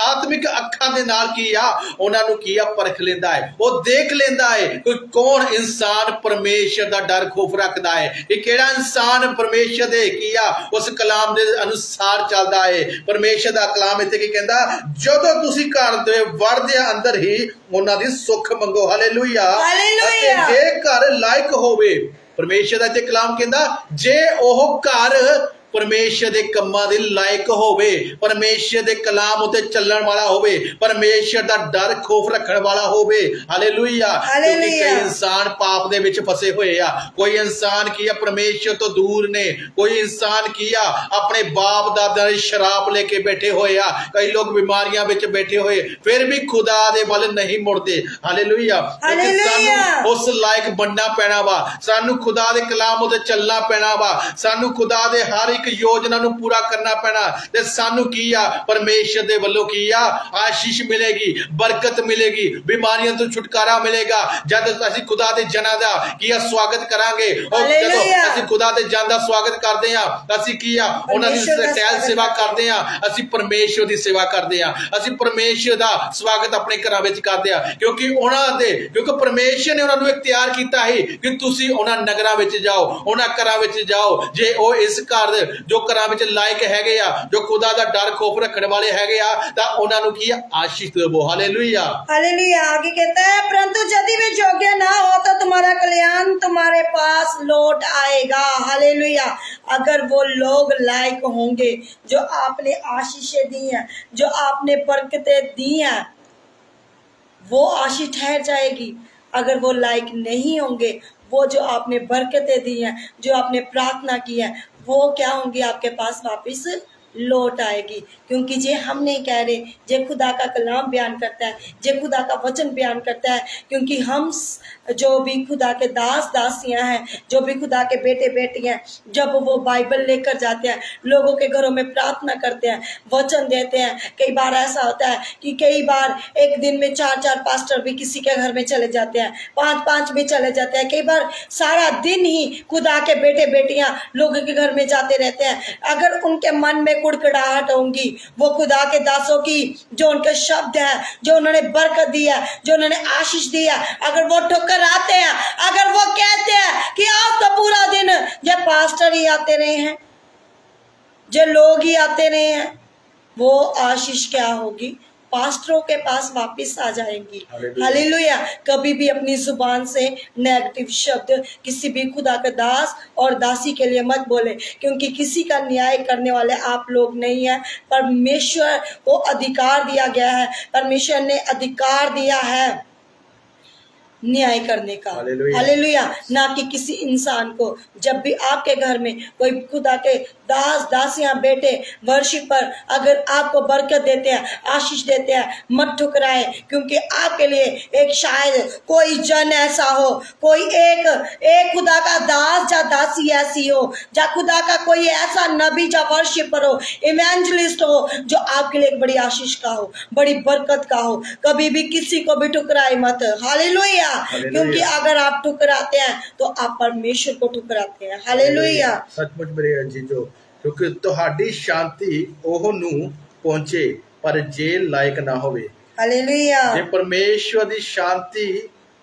ਆਤਮਿਕ ਅੱਖਾਂ ਦੇ ਨਾਲ ਕੀ ਆ, ਉਹਨਾਂ ਨੂੰ ਕੀ ਆ, ਪਰਖ ਲੈਂਦਾ ਹੈ, ਉਹ ਦੇਖ ਲੈਂਦਾ ਹੈ ਕੋਈ ਕੌਣ ਇਨਸਾਨ ਪਰਮੇਸ਼ਰ ਦਾ ਡਰ ਖੌਫ ਰੱਖਦਾ ਹੈ, ਇਹ ਕਿਹੜਾ ਇਨਸਾਨ ਪਰਮੇਸ਼ਰ ਦੇ ਕੀ ਆ ਉਸ ਕਲਾਮ ਦੇ ਅਨੁਸਾਰ ਚੱਲਦਾ ਹੈ। ਪਰਮੇਸ਼ਰ ਦਾ ਕਲਾਮ ਇੱਥੇ ਕੀ ਕਹਿੰਦਾ, ਜਦੋਂ ਤੁਸੀਂ ਘਰ ਦੇ ਵੜਦੇ ਅੰਦਰ ਹੀ ਉਹਨਾਂ ਦੀ ਸੁੱਖ ਮੰਗੋ। ਹਾਲੇਲੂਇਆ। ਅਤੇ ਜੇ ਘਰ ਲਾਇਕ ਹੋਵੇ, ਪਰਮੇਸ਼ਰ ਦਾ ਇੱਥੇ ਕਲਾਮ ਕਹਿੰਦਾ, ਜੇ ਉਹ ਘਰ ਪਰਮੇਸ਼ਰ ਦੇ ਕੰਮਾਂ ਦੇ ਲਾਇਕ ਹੋਵੇ, ਪਰਮੇਸ਼ਰ ਦੇ ਕਲਾਮ ਉਤੇ ਚੱਲਣ ਵਾਲਾ ਹੋਵੇ, ਪਰਮੇਸ਼ਰ ਦਾ ਡਰ ਖੌਫ ਰੱਖਣ ਵਾਲਾ ਹੋਵੇ। ਹਾਲੇਲੂਇਆ। ਕਿਉਂਕਿ ਕਈ ਇਨਸਾਨ ਪਾਪ ਦੇ ਵਿੱਚ ਫਸੇ ਹੋਏ ਆ, ਕੋਈ ਇਨਸਾਨ ਕੀ ਆ ਪਰਮੇਸ਼ਰ ਤੋਂ ਦੂਰ ਨੇ, ਕੋਈ ਇਨਸਾਨ ਕੀ ਆ ਆਪਣੇ ਬਾਪ ਦਾਦਾ ਦੀ ਸ਼ਰਾਬ ਲੈ ਕੇ ਬੈਠੇ ਹੋਏ ਆ, ਕਈ ਲੋਕ ਬਿਮਾਰੀਆਂ ਵਿੱਚ ਬੈਠੇ ਹੋਏ, ਫਿਰ ਵੀ ਖੁਦਾ ਦੇ ਵੱਲ ਨਹੀਂ ਮੁੜਦੇ। ਹਾਲੇਲੂਇਆ। ਸਾਨੂੰ ਉਸ ਲਾਇਕ ਬਣਨਾ ਪੈਣਾ ਵਾ, ਸਾਨੂੰ ਖੁਦਾ ਦੇ ਕਲਾਮ ਉਤੇ ਚੱਲਣਾ ਪੈਣਾ ਵਾ, ਸਾਨੂੰ ਖੁਦਾ ਦੇ ਹਰ योजना ਨੂੰ ਪੂਰਾ ਕਰਨਾ ਪੈਣਾ, ਤੇ ਸਾਨੂੰ ਕੀ ਆ ਪਰਮੇਸ਼ਰ ਦੇ ਵੱਲੋਂ ਕੀ ਆ ਆਸ਼ੀਸ਼ ਮਿਲੇਗੀ, ਬਰਕਤ ਮਿਲੇਗੀ, ਬਿਮਾਰੀਆਂ ਤੋਂ ਛੁਟਕਾਰਾ ਮਿਲੇਗਾ। ਜਦ ਅਸੀਂ ਖੁਦਾ ਦੇ ਜਨਾਂ ਦਾ ਕੀ ਆ ਸਵਾਗਤ ਕਰਾਂਗੇ, ਔਰ ਜਦੋਂ ਅਸੀਂ ਖੁਦਾ ਦੇ ਜਨ ਦਾ ਸਵਾਗਤ ਕਰਦੇ ਆ, ਅਸੀਂ ਕੀ ਆ ਉਹਨਾਂ ਦੀ ਸਹਿਲ ਸੇਵਾ ਕਰਦੇ ਆ, ਅਸੀਂ ਪਰਮੇਸ਼ਰ ਦੀ ਸੇਵਾ ਕਰਦੇ ਆ, ਅਸੀਂ ਪਰਮੇਸ਼ਰ ਦਾ ਸਵਾਗਤ ਆਪਣੇ ਘਰਾਂ ਵਿੱਚ ਕਰਦੇ ਆ। ਕਿਉਂਕਿ ਪਰਮੇਸ਼ਰ ਨੇ ਉਹਨਾਂ ਨੂੰ ਇਖਤਿਆਰ ਕੀਤਾ ਹੈ ਕਿ ਤੁਸੀਂ ਉਹਨਾਂ ਨਗਰਾਂ ਵਿੱਚ ਜਾਓ, ਉਹਨਾਂ ਘਰਾਂ ਵਿੱਚ ਜਾਓ, ਜੇ ਉਹ ਇਸ ਘਰ ਜੋ ਘਰਾਂ ਵਿੱਚ ਲਾਇਕ ਹੈਗੇ ਆ, ਜੋ ਖੁਦਾ ਦਾ ਡਰ ਖੌਫ ਰੱਖਣ ਵਾਲੇ ਹੈਗੇ ਆ, ਤਾਂ ਉਹਨਾਂ ਨੂੰ ਕੀ ਆशीष देवो। हालेलुया।
हालेलुया। आगे कहता है, परंतु यदि वे योग्य ना हो तो तुम्हारा कल्याण तुम्हारे पास लौट आएगा। हालेलुया। अगर वो लोग लायक होंगे, जो आपने आशीषें दी हैं, जो आपने बरकतें दी हैं, वो आशीष ठहर जाएगी। अगर वो लायक नहीं होंगे, वो जो आपने बरकतें दी हैं, जो आपने प्रार्थना की है, वो क्या होंगी, आपके पास वापस लौट आएगी। क्योंकि जे हम नहीं कह रहे, जे खुदा का कलाम बयान करता है, जे खुदा का वचन बयान करता है। क्योंकि हम जो भी खुदा के दास दासियां हैं, जो भी खुदा के बेटे बेटी हैं, जब वो बाइबल लेकर जाते हैं, लोगों के घरों में प्रार्थना करते हैं, वचन देते हैं, कई बार ऐसा होता है कि कई बार एक दिन में 4-4 पास्टर भी किसी के घर में चले जाते हैं, 5-5 भी चले जाते हैं, कई बार सारा दिन ही खुदा के बेटे बेटियां लोगों के घर में जाते रहते हैं। अगर उनके मन में कुड़कुड़ाहट होंगी, वो खुदा के दासों की जो उनके शब्द है, जो उन्होंने बरकत दी है, जो उन्होंने आशीष दी है, अगर वो ठोकर आते हैं, अगर वो कहते हैं कि आज तो पूरा दिन ये पास्टर ही आते रहे हैं, जो लोग ही आते रहे हैं, वो आशीष क्या होगी, पास्टरों के पास वापस आ जाएंगी। हालेलुया। कभी भी अपनी जुबान से नेगेटिव शब्द किसी भी खुदा के दास और दासी के लिए मत बोले, क्योंकि किसी का न्याय करने वाले आप लोग नहीं हैं। परमेश्वर को अधिकार दिया गया है, परमेश्वर ने अधिकार दिया है न्याय करने का। हालेलुया। ना कि किसी इंसान को। जब भी आपके घर में कोई खुदा के दास दासियां बेटे वर्शिपर अगर आपको बरकत देते हैं, आशीष देते हैं, मत ठुकराए। क्योंकि आपके लिए एक शायद कोई जन ऐसा हो, कोई एक खुदा का दास या दासी ऐसी हो, या खुदा का कोई ऐसा नबी या वर्शिपर हो, इवेंजलिस्ट हो, जो आपके लिए एक बड़ी आशीष का हो, बड़ी बरकत का हो। कभी भी किसी को भी ठुकराए मत। हालेलुया। क्योंकि अगर आप ठुकराते हैं तो आप परमेश्वर को ठुकराते हैं। हालेलुया।
सचमुच मेरे अजीजो, क्योंकि ਤੁਹਾਡੀ ਸ਼ਾਂਤੀ ਉਹ ਨੂੰ ਪਹੁੰਚੇ, ਪਰ ਜੇ ਲਾਇਕ ਨਾ ਹੋਵੇ।
ਹਾਲੇਲੂਇਆ।
ਜੇ ਪਰਮੇਸ਼ਵਰ ਦੀ ਸ਼ਾਂਤੀ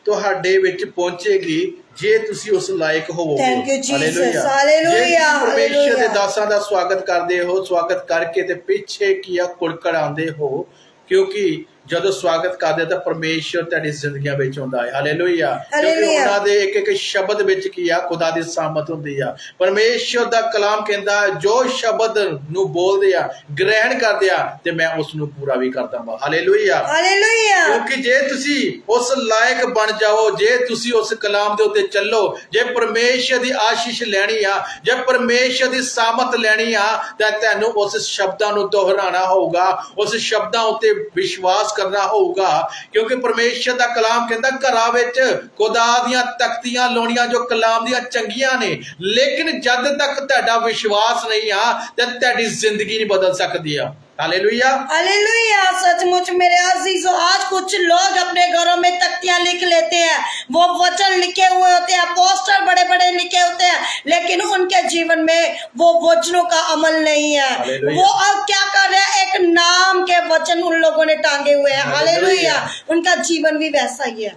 ਤੁਹਾਡੇ ਵਿੱਚ ਪਹੁੰਚੇਗੀ, ਜੇ ਤੁਸੀਂ ਉਸ ਲਾਇਕ ਹੋਵੋਗੇ।
Thank you Jesus. ਹਾਲੇਲੂਇਆ।
ਪਰਮੇਸ਼ਵਰ ਦੇ ਦਾਸਾਂ ਦਾ ਸਵਾਗਤ ਕਰਦੇ ਹੋ, ਸਵਾਗਤ ਕਰਕੇ ਤੇ ਪਿੱਛੇ ਕੀ ਆ ਕੁੜਕੜ ਆਉਂਦੇ ਹੋ, ਕਿਉਂਕਿ ਜਦੋਂ ਸਵਾਗਤ ਕਰਦੇ ਤਾਂ ਪਰਮੇਸ਼ਰ ਤੁਹਾਡੀ ਜ਼ਿੰਦਗੀਆਂ ਵਿੱਚ ਹੁੰਦਾ ਹੈ। ਹਾਲੇਲੂਇਆ। ਕਿਉਂਕਿ
ਹਾਲੇਲੂਇਆ।
ਉਹਨਾਂ ਦੇ ਇੱਕ ਇੱਕ ਸ਼ਬਦ ਵਿੱਚ ਕੀ ਆ, ਖੁਦਾ ਦੀ ਸਾਮਤ ਹੁੰਦੀ ਆ। ਪਰਮੇਸ਼ਰ ਦਾ ਕਲਾਮ ਕਹਿੰਦਾ ਜੋ ਸ਼ਬਦ ਨੂੰ ਬੋਲਦੇ ਆ, ਗ੍ਰਹਿਣ ਕਰਦੇ ਆ, ਤੇ ਮੈਂ ਉਸ ਨੂੰ ਪੂਰਾ ਵੀ ਕਰਦਾ ਹਾਂ। ਹਾਲੇਲੂਇਆ।
हालेलुया।
ਕਿਉਂਕਿ ਜੇ ਤੁਸੀਂ ਉਸ ਲਾਇਕ ਬਣ ਜਾਓ, ਜੇ ਤੁਸੀਂ ਉਸ ਕਲਾਮ ਦੇ ਉੱਤੇ ਚੱਲੋ, ਜੇ ਪਰਮੇਸ਼ਰ ਦੀ ਆਸ਼ੀਸ਼ ਲੈਣੀ ਆ, ਜੇ ਪਰਮੇਸ਼ਰ ਦੀ ਸਾਮਤ ਲੈਣੀ ਆ, ਤਾਂ ਤੁਹਾਨੂੰ ਉਸ ਸ਼ਬਦਾਂ ਨੂੰ ਦੁਹਰਾਉਣਾ ਹੋਊਗਾ, ਉਸ ਸ਼ਬਦਾਂ ਉੱਤੇ ਵਿਸ਼ਵਾਸ ਕਰਨਾ ਹੋਊਗਾ। ਕਿਉਂਕਿ ਪਰਮੇਸ਼ਰ ਦਾ ਕਲਾਮ ਕਹਿੰਦਾ ਘਰਾਂ ਵਿੱਚ ਖੁਦਾ ਦੀਆਂ ਤਖਤੀਆਂ ਲਾਉਣੀਆਂ ਜੋ ਕਲਾਮ ਦੀਆਂ ਚੰਗੀਆਂ ਨੇ, ਲੇਕਿਨ ਜਦ ਤੱਕ ਤੁਹਾਡਾ ਵਿਸ਼ਵਾਸ ਨਹੀਂ ਆ ਤਾਂ ਤੁਹਾਡੀ ਜ਼ਿੰਦਗੀ ਨਹੀਂ ਬਦਲ ਸਕਦੀ ਆ। हालेलुया।
हालेलुया। सचमुच मेरे अजीजों, आज कुछ लोग अपने घरों में तख्तियां लिख लेते हैं, वो वचन लिखे हुए होते हैं, पोस्टर बड़े बड़े लिखे होते हैं, लेकिन उनके जीवन में वो वचनों का अमल नहीं है।
हालेलुया।
वो अब क्या कर रहे हैं, एक नाम के वचन उन लोगों ने टांगे हुए हैं। हालेलुया। उनका जीवन भी वैसा ही है।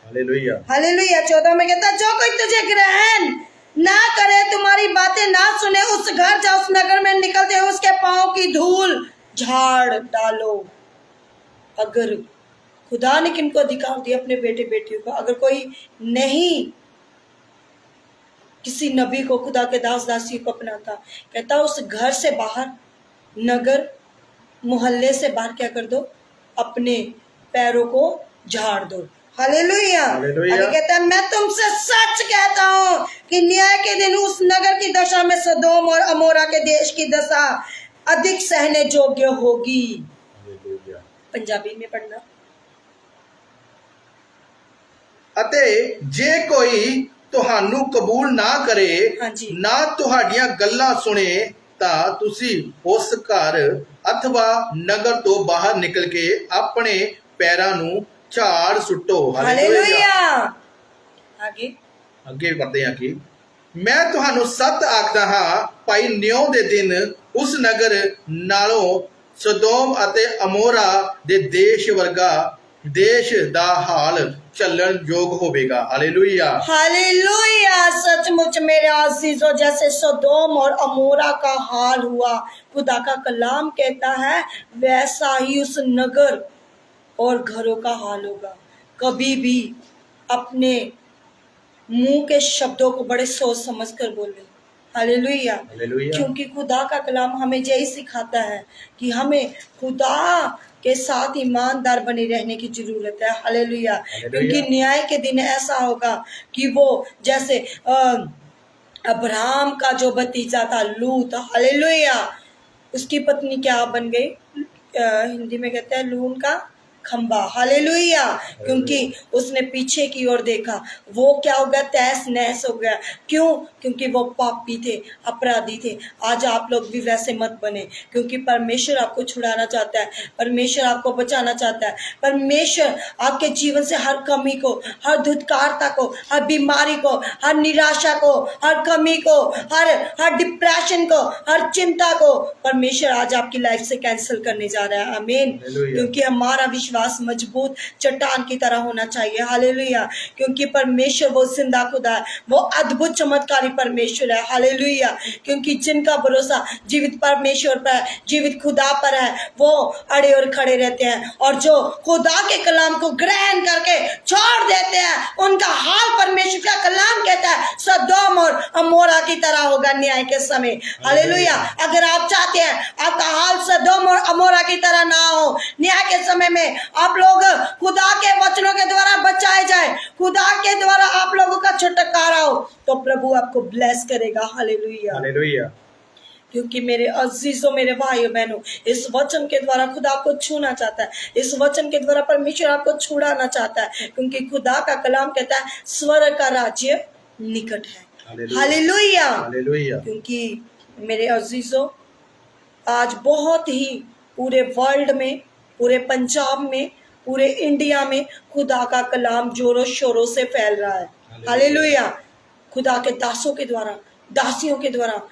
हालेलुया।
हालेलुया। 14 में कहता है, जो कोई तुझे ग्रहण ना करे, तुम्हारी बातें ना सुने, उस घर जा, उस नगर में निकलते हुए उसके पांव की धूल झाड़ डालो। अगर खुदा ने किनको अधिकार दिया अपने बेटे बेटियों को, अगर कोई नहीं किसी नबी को, खुदा के दास दासी को अपनाता, कहता उस घर से बाहर, नगर मोहल्ले से बाहर क्या कर दो, अपने पैरों को झाड़ दो। हालेलुया।
हालेलुया।
आगे कहता है, मैं तुमसे सच कहता हूं कि न्याय के दिन उस नगर की दशा में सदोम और अमोरा के देश की दशा अधिक सहने योग्य होगी।
हालेलुया।
पंजाबी में पढ़ना।
ਅਤੇ ਜੇ ਕੋਈ ਤੁਹਾਨੂੰ ਕਬੂਲ ਨਾ ਕਰੇ,
ਹਾਂਜੀ।
ਨਾ ਤੁਹਾਡੀਆਂ ਗੱਲਾਂ ਸੁਣੇ, ਤਾਂ ਤੁਸੀਂ ਉਸ ਘਰ ਅਥਵਾ ਨਗਰ ਤੋਂ ਬਾਹਰ ਨਿਕਲ ਕੇ ਆਪਣੇ ਪੈਰਾਂ ਨੂੰ ਝਾੜ ਸੁੱਟੋ।
हालेलुया। आगे
ਅੱਗੇ ਵਧਦੇ ਹਾਂ ਕਿ ਮੈਂ ਤੁਹਾਨੂੰ ਸੱਚ ਆਖਦਾ ਹਾਂ, ਭਾਈ ਨਿਉ ਦੇ ਦਿਨ ਉਸ ਨਗਰ ਨਾਲੋਂ ਸਦੋਮ ਅਤੇ ਅਮੋਰਾ ਦੇ ਦੇਸ਼ ਵਰਗਾ देश ਦਾ ਹਾਲ ਚੱਲਣ ਯੋਗ ਹੋਵੇਗਾ। हालेलुया।
हालेलुया। सचमुच मेरे अजीजों, जैसे सदोम और अमोरा का हाल हुआ, खुदा का कलाम कहता है वैसा ही उस नगर और घरों का हाल होगा। कभी भी अपने मुंह के शब्दों को बड़े सोच समझ कर बोले। हालेलुया।
हालेलुया।
क्योंकि खुदा का कलाम हमें यही सिखाता है कि हमें खुदा के साथ ईमानदार बने रहने की जरूरत है। हालेलुया। क्योंकि न्याय के दिन ऐसा होगा कि वो जैसे अब्राहम का जो भतीजा था लूत, हालेलुया, उसकी पत्नी क्या बन गई, हिंदी में कहते हैं लून का खंबा। हालेलुया। क्योंकि उसने पीछे की ओर देखा, वो क्या हो गया, तहस नहस हो गया। क्यों? क्योंकि वो पापी थे, अपराधी थे। आज आप लोग भी वैसे मत बने, क्योंकि परमेश्वर आपको छुड़ाना चाहता है, परमेश्वर आपको बचाना चाहता है। परमेश्वर आपके जीवन से हर कमी को, हर धुतकारता को, हर बीमारी को, हर निराशा को, हर कमी को, हर डिप्रेशन को, हर चिंता को परमेश्वर आज आपकी लाइफ से कैंसिल करने जा रहा है। आमीन। क्योंकि हमारा विश्वास मजबूत चट्टान की तरह होना चाहिए। हालेलुया। क्योंकि परमेश्वर वो जिंदा खुदा है, वो अद्भुत चमत्कारी परमेश्वर है। हालेलुया। क्योंकि जिनका भरोसा जीवित परमेश्वर पर है, जीवित खुदा पर है, वो अड़े और खड़े रहते हैं, और जो खुदा के कलाम को ग्रहण करके छोड़ देते हैं, उनका हाल परमेश्वर का कलाम कहता है सदोम और अमोरा की तरह होगा न्याय के समय। हालेलुया। अगर आप चाहते हैं आपका हाल सदोम और अमोरा की तरह ना हो, न्याय के समय में आप लोग खुदा के वचनों के द्वारा बचाए जाए, खुदा के द्वारा आप लोगों का छुटकारा हो, तो प्रभु आपको ब्लेस करेगा। हालेलुया।
हालेलुया।
क्योंकि मेरे अजीजों, मेरे भाइयों बहनों, इस वचन के द्वारा खुदा आपको छूना चाहता है, इस वचन के द्वारा परमेश्वर आपको छुड़ाना चाहता है। क्योंकि खुदा का कलाम कहता है स्वर्ग का राज्य निकट है। हालेलुया।
हालेलुया।
क्योंकि मेरे अजीजों, आज बहुत ही पूरे वर्ल्ड में, पूरे पंजाब में, पूरे इंडिया में खुदा का कलाम जोरों शोरों से फैल रहा है। हालेलुया। खुदा के दासों के द्वारा, दासियों के द्वारा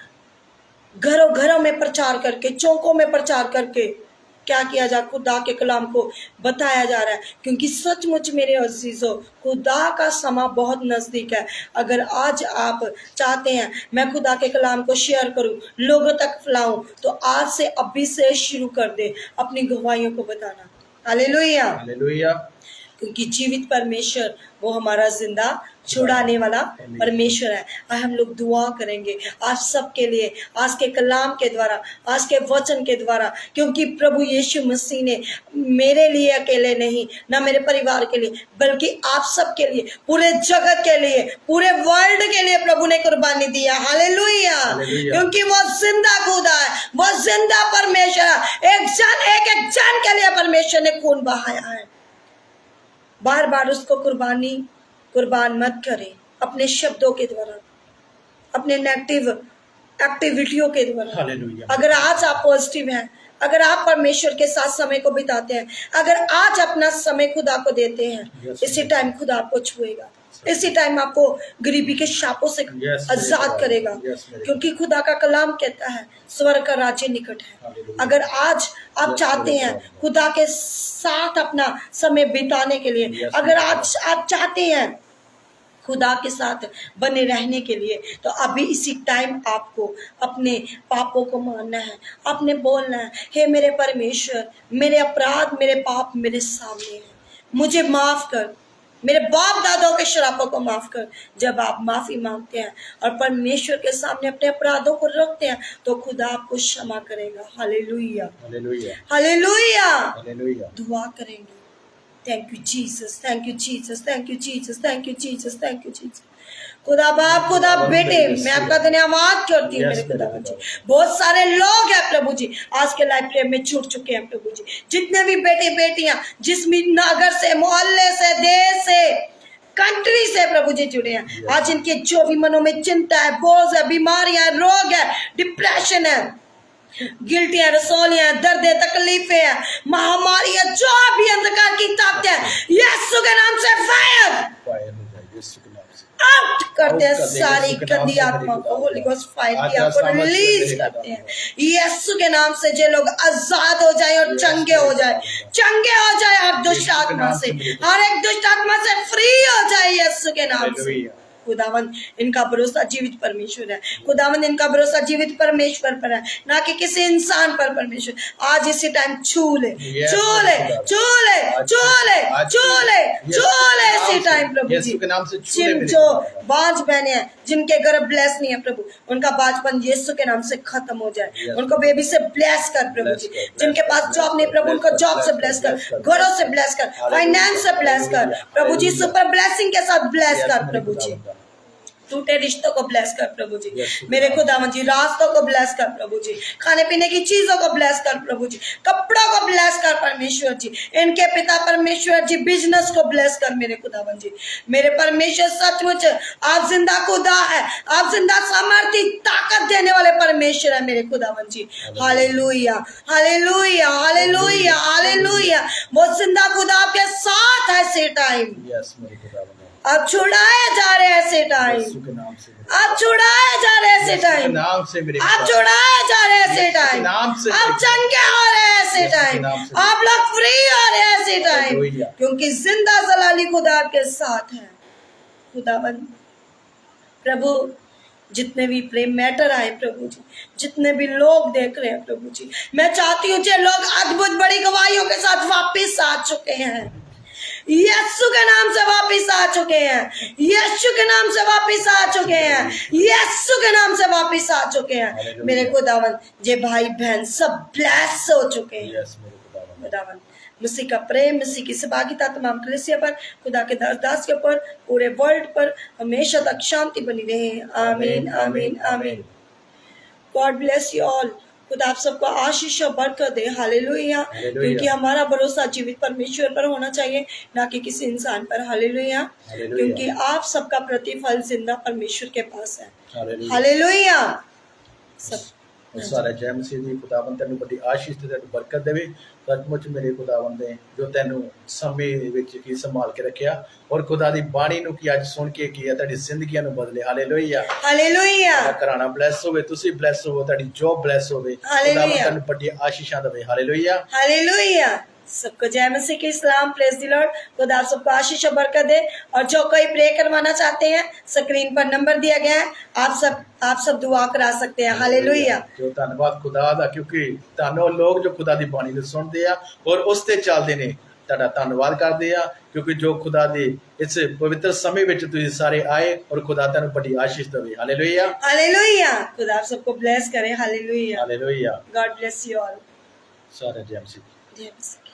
घरों घरों में प्रचार करके, चौकों में प्रचार करके क्या किया जा, खुदा के कलाम को बताया जा रहा है। क्योंकि सचमुच मेरे अजीजों, खुदा का समा बहुत नज़दीक है। अगर आज आप चाहते हैं मैं खुदा के कलाम को शेयर करूं, लोगों तक फैलाऊं, तो आज से अभी से शुरू कर दे अपनी गवाहियों को बताना। हालेलुया।
हालेलुया।
क्योंकि जीवित परमेश्वर वो हमारा जिंदा छुड़ाने वाला परमेश्वर है। और हम लोग दुआ करेंगे आज सबके लिए, आज के कलाम के द्वारा, आज के वचन के द्वारा, क्योंकि प्रभु यीशु मसीह ने मेरे लिए अकेले नहीं, ना मेरे परिवार के लिए, बल्कि आप सबके लिए, पूरे जगत के लिए, पूरे वर्ल्ड के लिए प्रभु ने कुर्बानी दिया। हालेलुया। क्योंकि वो जिंदा खुदा है, वो जिंदा परमेश्वर है। एक जन के लिए परमेश्वर ने खून बहाया है। बार बार उसको कुर्बान मत करें अपने शब्दों के द्वारा, अपने नेगेटिव एक्टिविटियों के द्वारा।
हालेलुया।
अगर आज आप पॉजिटिव हैं, अगर आप परमेश्वर के साथ समय को बिताते हैं, अगर आज अपना समय खुदा को देते हैं, इसी टाइम खुदा आपको छुएगा, इसी टाइम आपको गरीबी के शापों से आजाद करेगा। क्योंकि खुदा का कलाम कहता है स्वर्ग का राज्य निकट है। अगर आज आप चाहते हैं खुदा के साथ अपना समय बिताने के लिए, अगर आज आप चाहते हैं खुदा के साथ बने रहने के लिए, तो अभी इसी टाइम आपको अपने पापों को मानना है, अपने बोलना है, हे मेरे परमेश्वर, मेरे अपराध, मेरे पाप मेरे सामने हैं, मुझे माफ कर, मेरे बाप दादाओं के श्रापों को माफ कर। जब आप माफी मांगते हैं और परमेश्वर के सामने अपने अपराधों को रखते हैं, तो खुदा आपको क्षमा करेगा। Hallelujah,
hallelujah,
hallelujah.
हालेलुया।
दुआ करेंगे। Thank you Jesus, thank you Jesus, thank you Jesus, thank you Jesus, thank you Jesus. खुदा बाप, खुदा बेटे, मैं आपका धन्यवाद करती हूँ मेरे खुदा जी। बहुत सारे लोग हैं प्रभु जी आज के लाइव प्रेम में जुड़ चुके हैं प्रभु जी। जितने भी बेटे बेटियां जिस भी नगर से, मोहल्ले से, देश से, कंट्री से प्रभु जी जुड़े हैं, आज इनके जो भी मनों में चिंता है, बोझ है, बीमारियां, रोग है, डिप्रेशन है, गिल्टी है, रसौलियां है, दर्द है, तकलीफें है, महामारी है, जो भी अंधकार की ताकत है, यीशु के नाम से फायर आउट करते हैं सारी गंदी आत्मा को। होली गोस्ट फायर की आपको रिलीज करते हैं यीशु के नाम से। जो लोग आजाद हो जाए और चंगे हो जाए, चंगे हो जाए हर दुष्ट आत्मा से, हर एक दुष्ट आत्मा से फ्री हो जाए यीशु के नाम से। खुदावंद इनका भरोसा जीवित परमेश्वर है। खुदावंद इनका भरोसा जीवित परमेश्वर पर है, ना कि किसी इंसान पर। परमेश्वर आज इसी टाइम छू ले, छू ले, छू ले, छू ले, छू ले, छू ले इसी टाइम प्रभु जी। जिन जो बांझ बहने हैं, जिनके घर ब्लेस नहीं है प्रभु, उनका बांझपन यीशु के नाम से खत्म हो जाए। उनको बेबी से ब्लेस कर प्रभु जी। जिनके पास जॉब नहीं प्रभु, उनको जॉब से ब्लेस कर, घरों से ब्लेस कर, फाइनेंस से ब्लेस कर प्रभु जी। सुपर ब्लेसिंग के साथ ब्लेस कर प्रभु जी। टूटे रिश्तों को ब्लेस कर प्रभु जी। मेरे खुदावन जी रास्तों को ब्लेस कर प्रभु जी। खाने पीने की चीजों को ब्लेस कर प्रभु जी। कपड़ों को ब्लेस कर परमेश्वर जी। इनके पिता परमेश्वर जी बिजनेस को ब्लेस कर मेरे खुदावन जी। मेरे परमेश्वर सचमुच आप जिंदा खुदा है, आप जिंदा सामर्थ्य ताकत देने वाले परमेश्वर है मेरे खुदावन जी। Hallelujah, hallelujah, hallelujah, hallelujah. वो जिंदा खुदा आपके साथ है ऐसे टाइम। आप छुड़ाए जा रहे हैं ऐसे टाइम, आप छुड़ाए जा रहे हैं ऐसे टाइम, आप छुड़ाए जा रहे हैं ऐसे टाइम, आप चंगे हो रहे हैं ऐसे टाइम, आप लोग फ्री हो रहे हैं ऐसे टाइम, क्योंकि जिंदा जलाली खुदा आपके साथ है। खुदावन प्रभु जितने भी प्रेम मैटर आए प्रभु जी, जितने भी लोग देख रहे हैं प्रभु जी, मैं चाहती हूँ जो लोग अद्भुत बड़ी गवाहियों के साथ वापिस आ चुके हैं, यीशु के नाम से वापिस आ चुके हैं, यीशु के नाम से वापिस आ चुके हैं, यीशु के नाम से वापिस आ चुके हैं मेरे खुदावन। जे भाई बहन सब ब्लेस हो चुके हैं खुदावन। मसीह का प्रेम, मसीह की सहभागिता तमाम कलीसिया पर, खुदा के दास के ऊपर, पूरे वर्ल्ड पर हमेशा तक शांति बनी रहे। आमीन, आमीन, आमीन। God bless you all. खुदा आप सबको आशीष और बरकत दे। हालेलुया। क्योंकि हमारा भरोसा जीवित परमेश्वर पर होना चाहिए, ना कि किसी इंसान पर। हालेलुया। क्योंकि आप सबका प्रतिफल जिंदा परमेश्वर के पास है। हालेलुया।
सारा जय मसीह जी। खुदावन तेनू बड़ी आशीष ते तेनू बरकत देवे। सचमुच मेरे खुदावन ने जो तेनू समय विच की संभाल के रखिया, और खुदा दी बाणी नू की अज सुन के की है तेरी जिंदगियां नू बदले। Hallelujah,
hallelujah.
कराना ब्लेस होवे, तुसी ब्लेस होवो, तेरी जॉब ब्लेस होवे, खुदावन तेनू बड़ी आशीषां देवे। Hallelujah,
hallelujah. सबको जय मसीह की इस्लाम, प्रेज द लॉर्ड। खुदा आप सबको आशीष और बरकत दे। और जो कोई प्रे करवाना चाहते हैं, स्क्रीन पर नंबर दिया गया है, आप सब दुआ करा सकते हैं। हालेलुया।
ਜੋ ਧੰਨਵਾਦ ਖੁਦਾ ਦਾ, ਕਿਉਂਕਿ ਤੁਹਾਨੂੰ ਲੋਕ ਜੋ ਖੁਦਾ ਦੀ ਬਾਣੀ ਨੂੰ ਸੁਣਦੇ ਆ ਔਰ ਉਸ ਤੇ ਚੱਲਦੇ ਨੇ, ਤੁਹਾਡਾ ਧੰਨਵਾਦ ਕਰਦੇ ਆ, ਕਿਉਂਕਿ ਜੋ ਖੁਦਾ ਦੇ ਇਸ ਪਵਿੱਤਰ ਸਮੇਂ ਵਿੱਚ ਤੁਸੀਂ ਸਾਰੇ ਆਏ ਔਰ ਖੁਦਾ ਤੁਹਾਨੂੰ ਬੜੀ ਆਸ਼ੀਸ਼ ਦੇਵੇ। Hallelujah,
hallelujah. खुदा आप सबको ब्लेस करे। Hallelujah.
Hallelujah.
God bless you all.
ਸਾਰੇ ਜੈ ਮਸੀਹ।
जय मसीह।